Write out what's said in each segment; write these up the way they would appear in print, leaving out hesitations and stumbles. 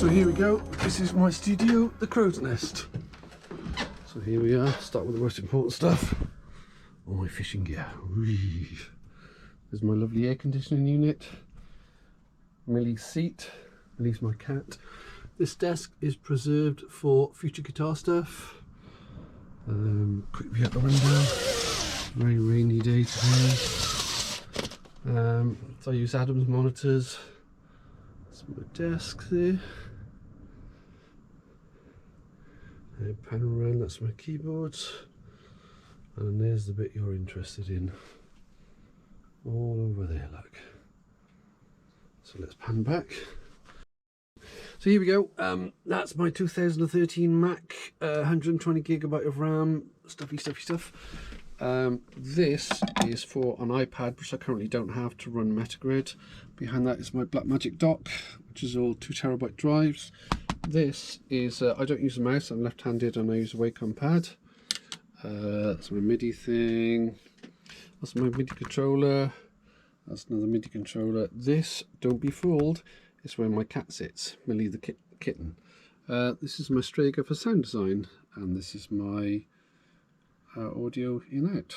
So here we go, this is my studio, the crow's nest. So here we are, start with the most important stuff. All my fishing gear. There's my lovely air conditioning unit. Millie's seat, Millie's my cat. This desk is preserved for future guitar stuff. Quick view out the window. Very rainy day today. So I use Adam's monitors. That's my desk there. Pan around, that's my keyboards. And there's the bit you're interested in. All over there, look. So let's pan back. So here we go. That's my 2013 Mac, 120GB of RAM, stuffy stuff. This is for an iPad, which I currently don't have, to run Metagrid. Behind that is my Blackmagic dock, which is all 2TB drives. This is, I don't use a mouse, I'm left-handed and I use a Wacom pad. That's my MIDI thing. That's my MIDI controller. That's another MIDI controller. This, don't be fooled, is where my cat sits, Millie the kitten. This is my Strega for sound design, and this is my audio in out.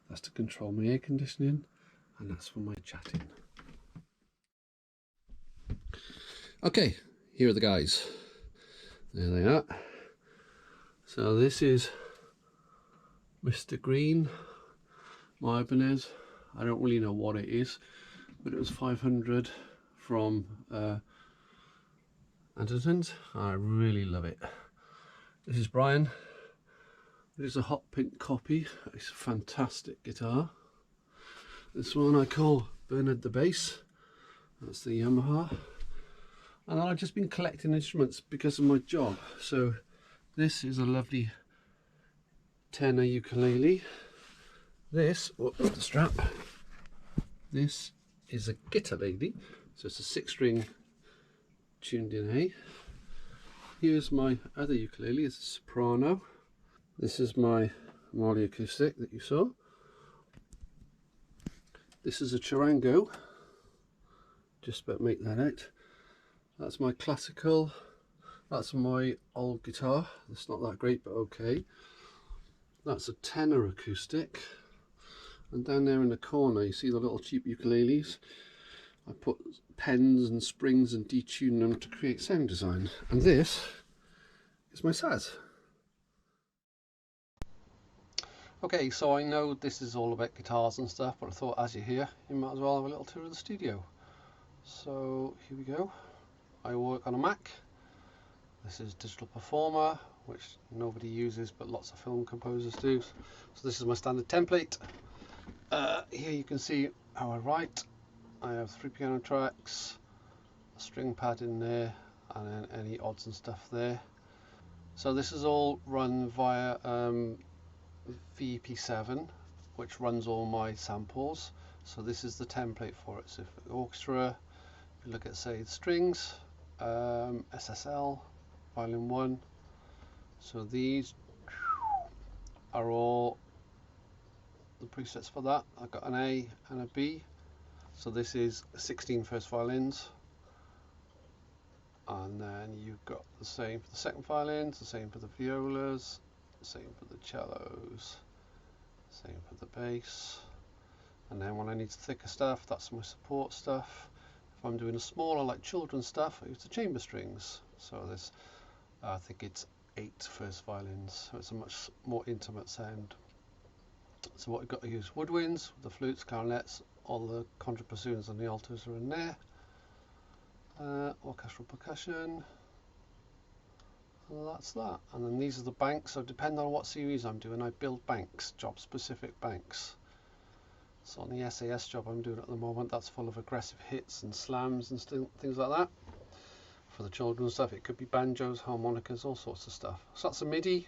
That's to control my air conditioning, and that's for my chatting. Okay, here are the guys. There they are. So this is Mr. Green, my Ibanez. I don't really know what it is, but it was 500 from Anderetons. I really love it. This is Brian. It is a hot pink copy. It's a fantastic guitar. This one I call Bernard the Bass. That's the Yamaha. And I've just been collecting instruments because of my job. So this is a lovely tenor ukulele. This, whoops, the strap. This is a guitar lady. So it's a 6-string tuned in A. Here's my other ukulele, it's a soprano. This is my Brolly acoustic that you saw. This is a charango. Just about make that out. That's my classical. That's my old guitar. It's not that great, but okay. That's a tenor acoustic. And down there in the corner, you see the little cheap ukuleles. I put pens and springs and detune them to create sound design. And this is my Saz. Okay, so I know this is all about guitars and stuff, but I thought as you're here, you might as well have a little tour of the studio. So here we go. I work on a Mac. This is Digital Performer, which nobody uses, but lots of film composers do. So this is my standard template. Here you can see how I write. I have 3 piano tracks, a string pad in there, and then any odds and stuff there. So this is all run via VP7, which runs all my samples. So this is the template for it. So for the orchestra, you look at, say, the strings, SSL, violin 1. So these are all the presets for that. I've got an A and a B. So this is 16 first violins. And then you've got the same for the second violins, the same for the violas, the same for the cellos, same for the bass. And then when I need thicker stuff, that's my support stuff. If I'm doing a smaller, like children's stuff, I use the chamber strings. So there's, I think it's 8 first violins, so it's a much more intimate sound. So what we've got to use woodwinds, the flutes, clarinets, all the contrabassoons and the altos are in there. Orchestral percussion, and that's that. And then these are the banks, so depending on what series I'm doing, I build banks, job specific banks. So on the SAS job I'm doing at the moment, that's full of aggressive hits and slams and things like that. For the children's stuff, it could be banjos, harmonicas, all sorts of stuff. So that's a MIDI.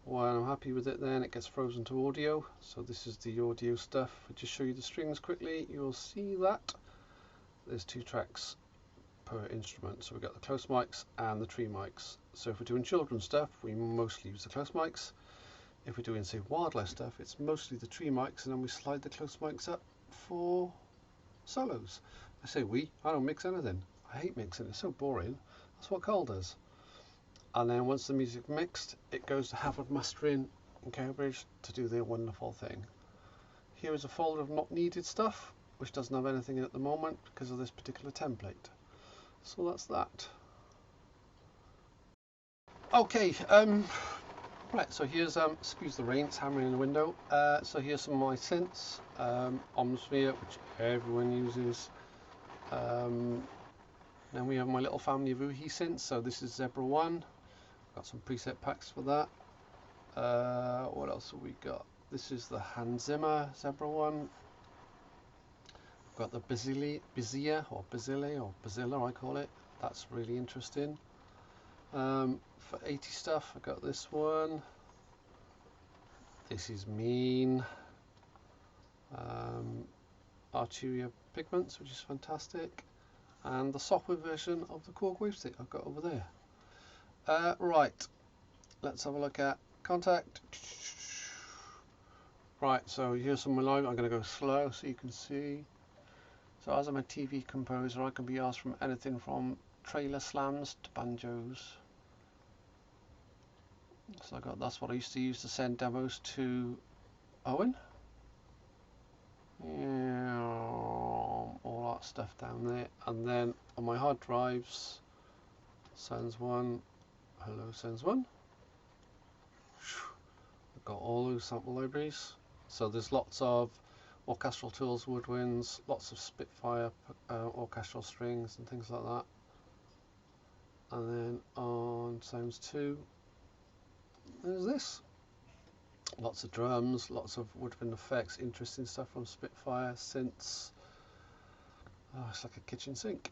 When I'm happy with it, then it gets frozen to audio. So this is the audio stuff. I'll just show you the strings quickly. You'll see that there's 2 tracks per instrument. So we've got the close mics and the tree mics. So if we're doing children's stuff, we mostly use the close mics. If we're doing, say, wildlife stuff, it's mostly the tree mics, and then we slide the close mics up for solos. I say we, I don't mix anything. I hate mixing, it's so boring. That's what Cole does. And then once the music's mixed, it goes to Harvard Mastering in Cambridge to do their wonderful thing. Here is a folder of not needed stuff, which doesn't have anything in at the moment because of this particular template. So that's that. Okay, right, so here's, excuse the rain, it's hammering in the window. So here's some of my synths, Omsphere, which everyone uses. Then we have my little family of Uhi synths, so this is Zebra 1. Got some preset packs for that. What else have we got? This is the Hans Zimmer Zebra 1. Got the Bazilla, or Bazilla I call it. That's really interesting. For 80 stuff, I got this one. This is Mean. Arturia Pigments, which is fantastic. And the software version of the Korg Wave Stick I've got over there. Right, let's have a look at Contact. Right, so here's some of my live. I'm going to go slow so you can see. So as I'm a TV composer, I can be asked from anything from trailer slams to banjos. So that's what I used to use to send demos to Owen. Yeah, all that stuff down there. And then on my hard drives, Sans 1, hello Sans 1. I've got all those sample libraries. So there's lots of orchestral tools, woodwinds, lots of Spitfire orchestral strings and things like that. And then on Sounds 2, there's this. Lots of drums, lots of woodwind effects, interesting stuff from Spitfire, synths. Oh, it's like a kitchen sink.